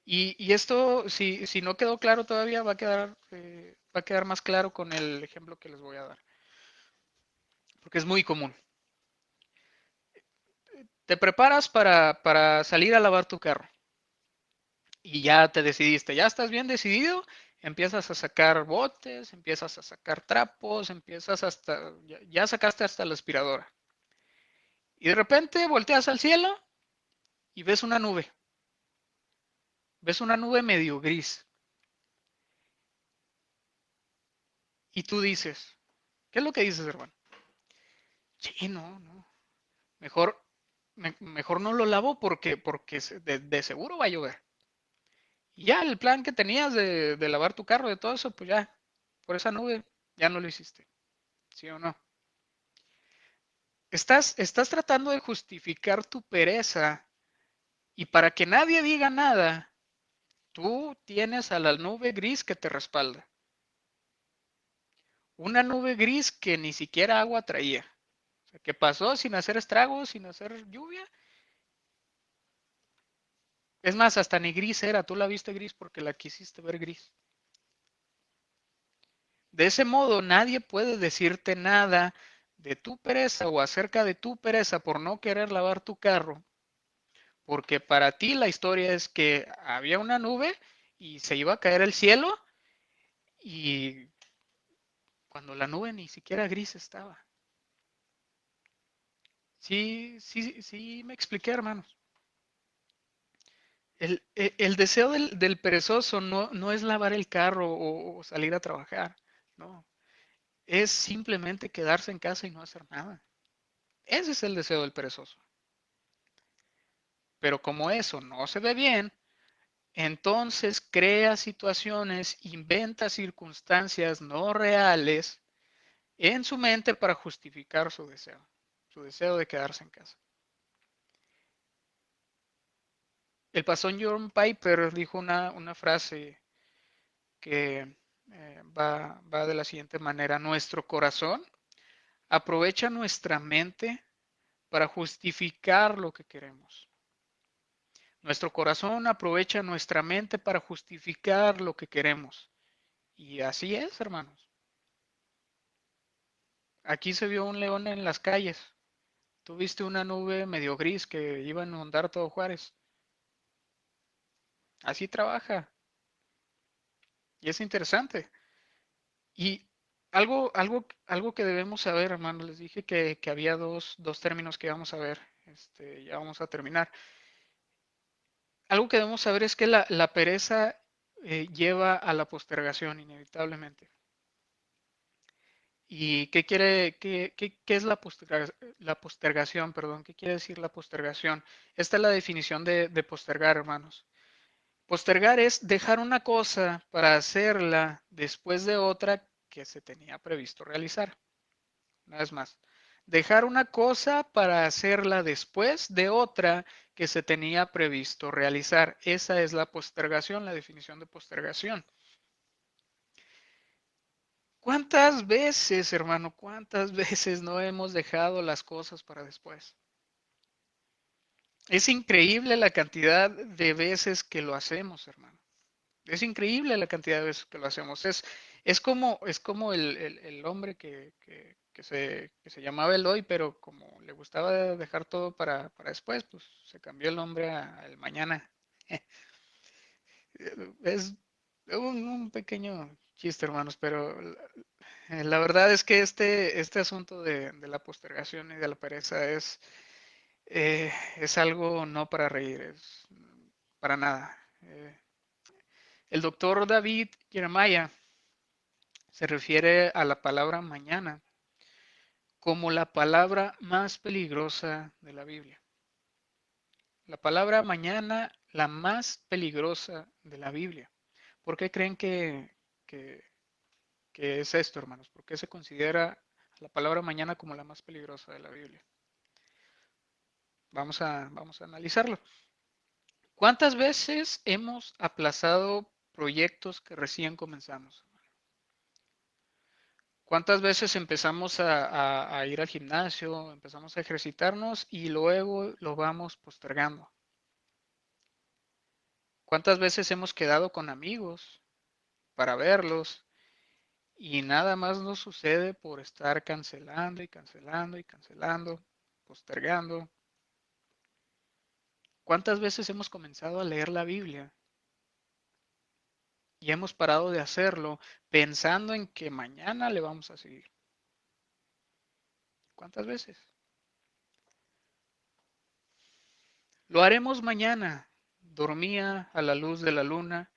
Y esto, si no quedó claro todavía, va a quedar más claro con el ejemplo que les voy a dar, porque es muy común. Te preparas para salir a lavar tu carro y ya te decidiste, ya estás bien decidido, empiezas a sacar botes, empiezas a sacar trapos, ya sacaste hasta la aspiradora. Y de repente volteas al cielo y ves una nube medio gris. Y tú dices, ¿qué es lo que dices, hermano? Sí, no, mejor, mejor no lo lavo porque de seguro va a llover. Y ya el plan que tenías de lavar tu carro, de todo eso, pues ya, por esa nube, ya no lo hiciste. ¿Sí o no? Estás tratando de justificar tu pereza y para que nadie diga nada, tú tienes a la nube gris que te respalda. Una nube gris que ni siquiera agua traía. O sea, que pasó sin hacer estragos, sin hacer lluvia. Es más, hasta ni gris era. Tú la viste gris porque la quisiste ver gris. De ese modo, nadie puede decirte nada de tu pereza o acerca de tu pereza por no querer lavar tu carro, porque para ti la historia es que había una nube y se iba a caer el cielo y cuando la nube ni siquiera gris estaba. Sí, sí, sí, me expliqué, hermanos. El deseo del perezoso no es lavar el carro o salir a trabajar, no. Es simplemente quedarse en casa y no hacer nada. Ese es el deseo del perezoso. Pero como eso no se ve bien, entonces crea situaciones, inventa circunstancias no reales en su mente para justificar su deseo de quedarse en casa. El pastor John Piper dijo una frase que va de la siguiente manera: nuestro corazón aprovecha nuestra mente para justificar lo que queremos. Nuestro corazón aprovecha nuestra mente para justificar lo que queremos. Y así es, hermanos. Aquí se vio un león en las calles. Tuviste una nube medio gris que iba a inundar todo Juárez. Así trabaja. Y es interesante. Y algo que debemos saber, hermanos, les dije que había dos términos que vamos a ver. Ya vamos a terminar. Algo que debemos saber es que la pereza lleva a la postergación inevitablemente. ¿Y qué es la postergación? Perdón, ¿qué quiere decir la postergación? Esta es la definición de postergar, hermanos. Postergar es dejar una cosa para hacerla después de otra que se tenía previsto realizar. Una vez más, dejar una cosa para hacerla después de otra que se tenía previsto realizar. Esa es la postergación, la definición de postergación. ¿Cuántas veces, hermano, cuántas veces no hemos dejado las cosas para después? Es increíble la cantidad de veces que lo hacemos, hermano. Es increíble la cantidad de veces que lo hacemos. Es como el hombre que se llamaba Eloy, pero como le gustaba dejar todo para después, pues se cambió el nombre a el mañana. Es un pequeño chiste, hermanos, pero la verdad es que este asunto de la postergación y de la pereza es algo no para reír, es para nada. El doctor David Jeremiah se refiere a la palabra mañana como la palabra más peligrosa de la Biblia. La palabra mañana, la más peligrosa de la Biblia. ¿Por qué creen que, que es esto, hermanos? ¿Por qué se considera la palabra mañana como la más peligrosa de la Biblia? Vamos a analizarlo. ¿Cuántas veces hemos aplazado proyectos que recién comenzamos? ¿Cuántas veces empezamos a ir al gimnasio, empezamos a ejercitarnos y luego lo vamos postergando? ¿Cuántas veces hemos quedado con amigos para verlos y nada más nos sucede por estar cancelando y cancelando y cancelando, postergando? ¿Cuántas veces hemos comenzado a leer la Biblia y hemos parado de hacerlo pensando en que mañana le vamos a seguir? ¿Cuántas veces? Lo haremos mañana. Dormía a la luz de la luna,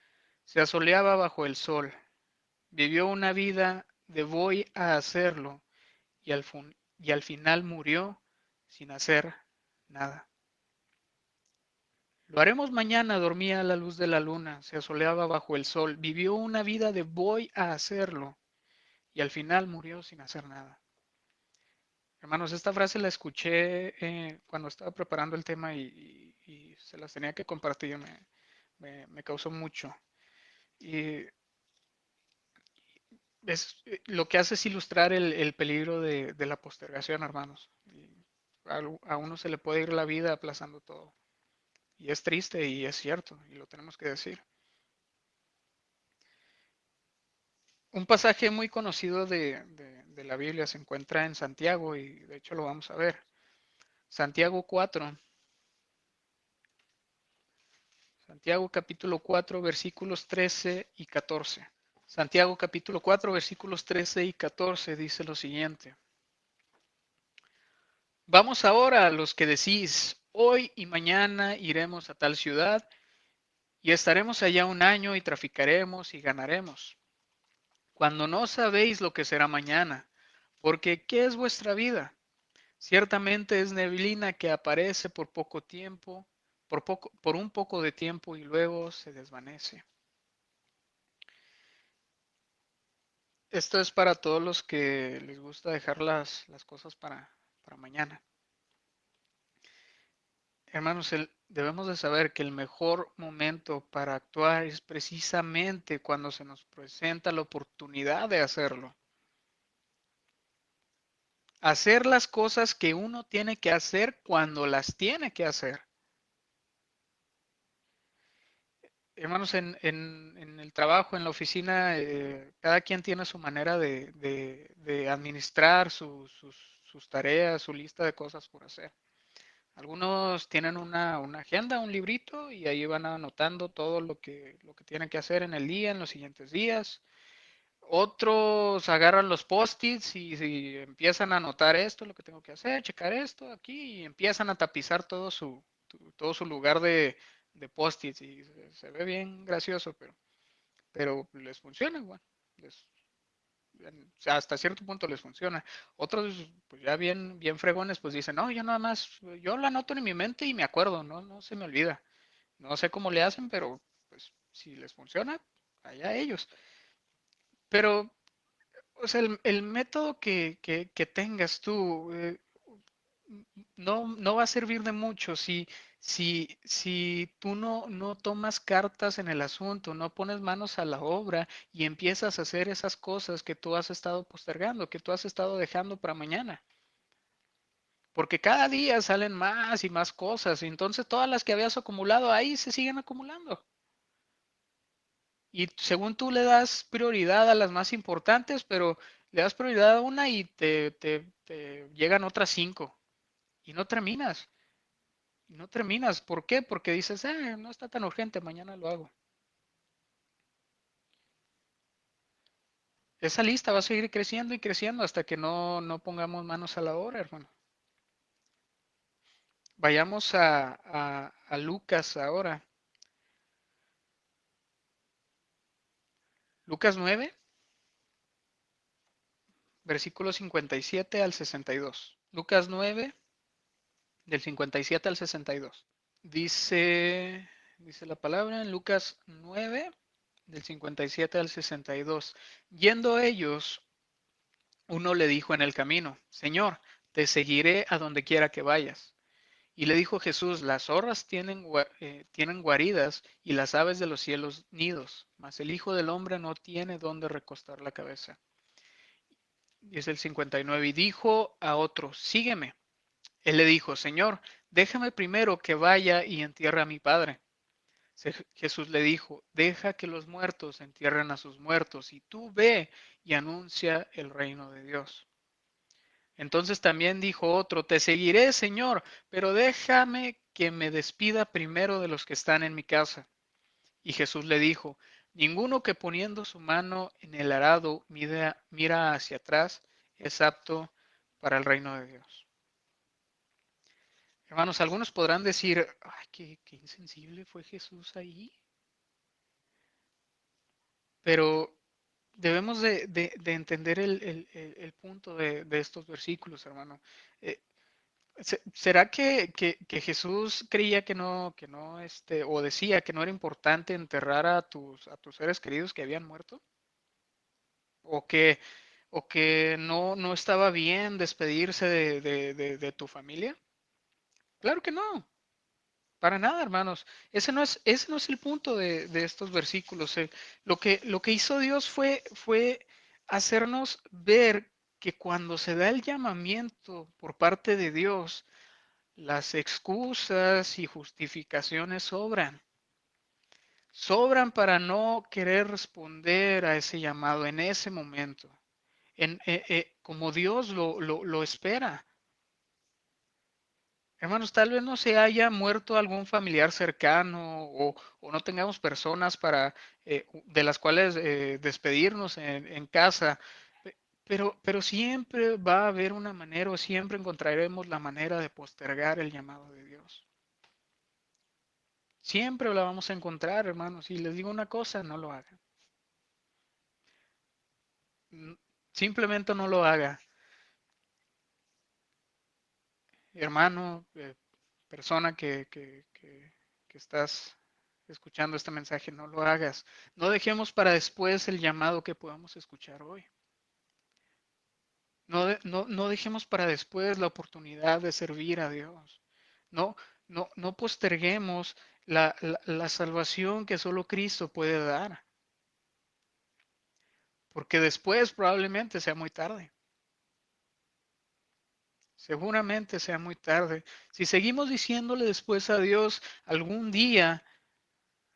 se asoleaba bajo el sol, vivió una vida de voy a hacerlo y al final murió sin hacer nada. Lo haremos mañana, dormía a la luz de la luna, se asoleaba bajo el sol, vivió una vida de voy a hacerlo y al final murió sin hacer nada. Hermanos, esta frase la escuché cuando estaba preparando el tema y se las tenía que compartir, me causó mucho. Y lo que hace es ilustrar el peligro de la postergación, hermanos. Y a uno se le puede ir la vida aplazando todo. Y es triste y es cierto, y lo tenemos que decir. Un pasaje muy conocido de la Biblia se encuentra en Santiago y de hecho lo vamos a ver. Santiago 4, Santiago capítulo 4 versículos 13 y 14. Santiago capítulo 4 versículos 13 y 14 dice lo siguiente. Vamos ahora a los que decís, hoy y mañana iremos a tal ciudad y estaremos allá un año y traficaremos y ganaremos, cuando no sabéis lo que será mañana, porque ¿qué es vuestra vida? Ciertamente es neblina que aparece por poco tiempo, por un poco de tiempo y luego se desvanece. Esto es para todos los que les gusta dejar las cosas para mañana. Hermanos, debemos de saber que el mejor momento para actuar es precisamente cuando se nos presenta la oportunidad de hacerlo. Hacer las cosas que uno tiene que hacer cuando las tiene que hacer. Hermanos, en el trabajo, en la oficina, cada quien tiene su manera de administrar sus tareas, su lista de cosas por hacer. Algunos tienen una agenda, un librito, y ahí van anotando todo lo que tienen que hacer en el día, en los siguientes días. Otros agarran los post-its y empiezan a anotar esto, lo que tengo que hacer, checar esto aquí, y empiezan a tapizar todo su lugar de post-its. Y se ve bien gracioso, pero les funciona igual. O sea, hasta cierto punto les funciona. Otros, pues ya bien fregones, pues dicen, no, yo nada más, yo lo anoto en mi mente y me acuerdo, no se me olvida. No sé cómo le hacen, pero pues si les funciona, allá ellos. Pero, o sea, el método que tengas tú no va a servir de mucho Si tú no tomas cartas en el asunto, no pones manos a la obra y empiezas a hacer esas cosas que tú has estado postergando, que tú has estado dejando para mañana. Porque cada día salen más y más cosas, y entonces todas las que habías acumulado ahí se siguen acumulando. Y según tú le das prioridad a las más importantes, pero le das prioridad a una y te llegan otras cinco. Y no terminas. Y no terminas. ¿Por qué? Porque dices, no está tan urgente, mañana lo hago. Esa lista va a seguir creciendo y creciendo hasta que no pongamos manos a la obra, hermano. Vayamos a Lucas ahora. Lucas 9, versículos 57 al 62. Lucas 9, del 57 al 62. Dice la palabra en Lucas 9, del 57 al 62. Yendo ellos, uno le dijo en el camino, Señor, te seguiré a donde quiera que vayas. Y le dijo Jesús, las zorras tienen guaridas y las aves de los cielos nidos, mas el Hijo del Hombre no tiene dónde recostar la cabeza. Dice el 59, y dijo a otro, sígueme. Él le dijo, Señor, déjame primero que vaya y entierre a mi padre. Jesús le dijo, deja que los muertos entierren a sus muertos, y tú ve y anuncia el reino de Dios. Entonces también dijo otro, te seguiré, Señor, pero déjame que me despida primero de los que están en mi casa. Y Jesús le dijo, ninguno que poniendo su mano en el arado mira hacia atrás es apto para el reino de Dios. Hermanos, algunos podrán decir, ay, qué insensible fue Jesús ahí, pero debemos de entender el punto de estos versículos, hermano. Eh, ¿Será que Jesús creía que no, o decía que no era importante enterrar a tus seres queridos que habían muerto? ¿O que no estaba bien despedirse de tu familia? Claro que no, para nada, hermanos. Ese no es el punto de estos versículos. Lo que hizo Dios fue hacernos ver que cuando se da el llamamiento por parte de Dios, las excusas y justificaciones sobran. Sobran para no querer responder a ese llamado en ese momento, como Dios lo espera. Hermanos, tal vez no se haya muerto algún familiar cercano o no tengamos personas de las cuales despedirnos en casa, pero siempre va a haber una manera o siempre encontraremos la manera de postergar el llamado de Dios. Siempre la vamos a encontrar, hermanos. Y les digo una cosa, no lo hagan. Simplemente no lo haga. Hermano, persona que estás escuchando este mensaje, no lo hagas. No dejemos para después el llamado que podamos escuchar hoy. No dejemos para después la oportunidad de servir a Dios. No, no posterguemos la salvación que solo Cristo puede dar, porque después probablemente sea muy tarde. Seguramente sea muy tarde. Si seguimos diciéndole después a Dios, algún día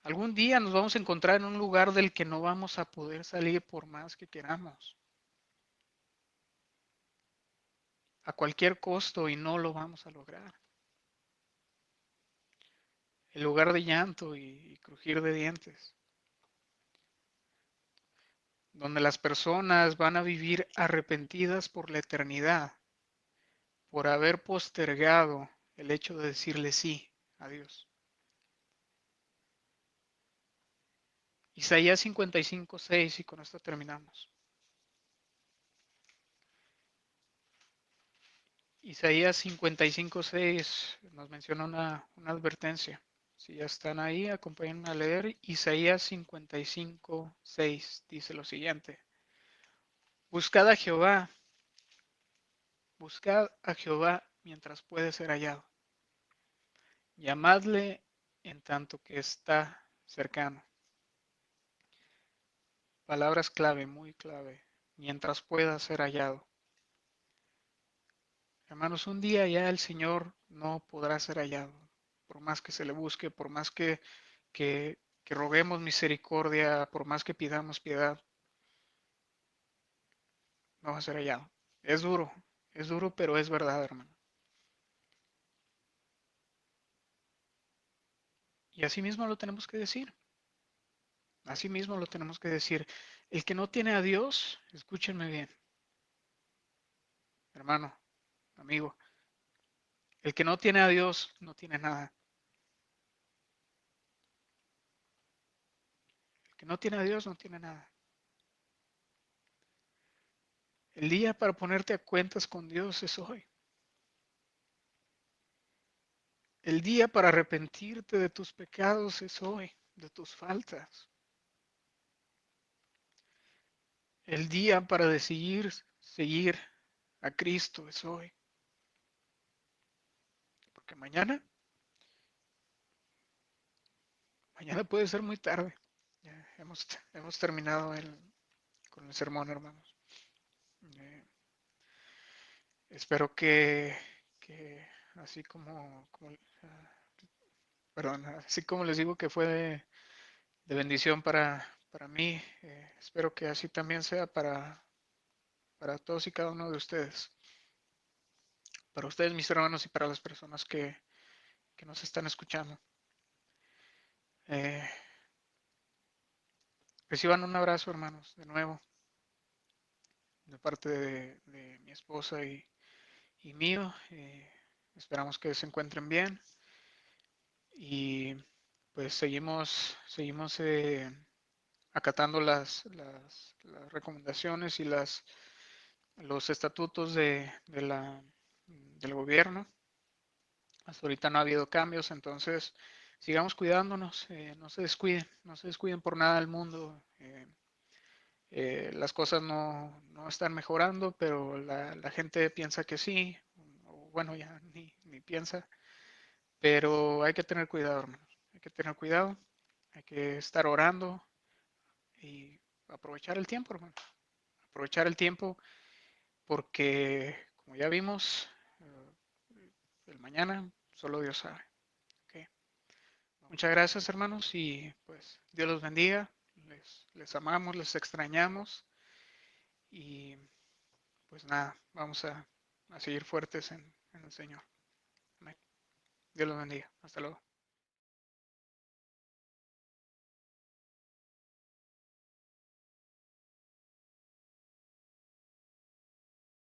nos vamos a encontrar en un lugar del que no vamos a poder salir por más que queramos, a cualquier costo y no lo vamos a lograr. El lugar de llanto y crujir de dientes, donde las personas van a vivir arrepentidas por la eternidad, por haber postergado el hecho de decirle sí a Dios. Isaías 55:6 y con esto terminamos. Isaías 55:6 nos menciona una advertencia. Si ya están ahí, acompáñenme a leer. Isaías 55:6 dice lo siguiente. Buscad a Jehová, buscad a Jehová mientras puede ser hallado. Llamadle en tanto que está cercano. Palabras clave, muy clave. Mientras pueda ser hallado. Hermanos, un día ya el Señor no podrá ser hallado. Por más que se le busque, por más que roguemos misericordia, por más que pidamos piedad, no va a ser hallado. Es duro, pero es verdad, hermano. Y así mismo lo tenemos que decir. Así mismo lo tenemos que decir. El que no tiene a Dios, escúchenme bien, hermano, amigo, el que no tiene a Dios no tiene nada. El que no tiene a Dios no tiene nada. El día para ponerte a cuentas con Dios es hoy. El día para arrepentirte de tus pecados es hoy, de tus faltas. El día para decidir seguir a Cristo es hoy. Porque mañana puede ser muy tarde. Ya hemos terminado con el sermón, hermanos. Eh, espero que así perdón, así como les digo que fue de bendición para mí, espero que así también sea para todos y cada uno de ustedes. Para ustedes, mis hermanos, y para las personas que nos están escuchando. Eh, reciban un abrazo, hermanos, de nuevo, de parte de mi esposa y mío. Esperamos que se encuentren bien y pues seguimos acatando las recomendaciones y los estatutos del gobierno. Hasta ahorita no ha habido cambios, entonces sigamos cuidándonos, no se descuiden por nada del mundo. Las cosas no están mejorando, pero la gente piensa que sí, o bueno, ya ni piensa, pero hay que tener cuidado, hermanos, hay que tener cuidado, hay que estar orando y aprovechar el tiempo, hermano, aprovechar el tiempo porque, como ya vimos, el mañana solo Dios sabe. ¿Ok? Muchas gracias, hermanos, y pues Dios los bendiga. Les amamos, les extrañamos y pues nada, vamos a seguir fuertes en el Señor. Amén. Dios los bendiga. Hasta luego.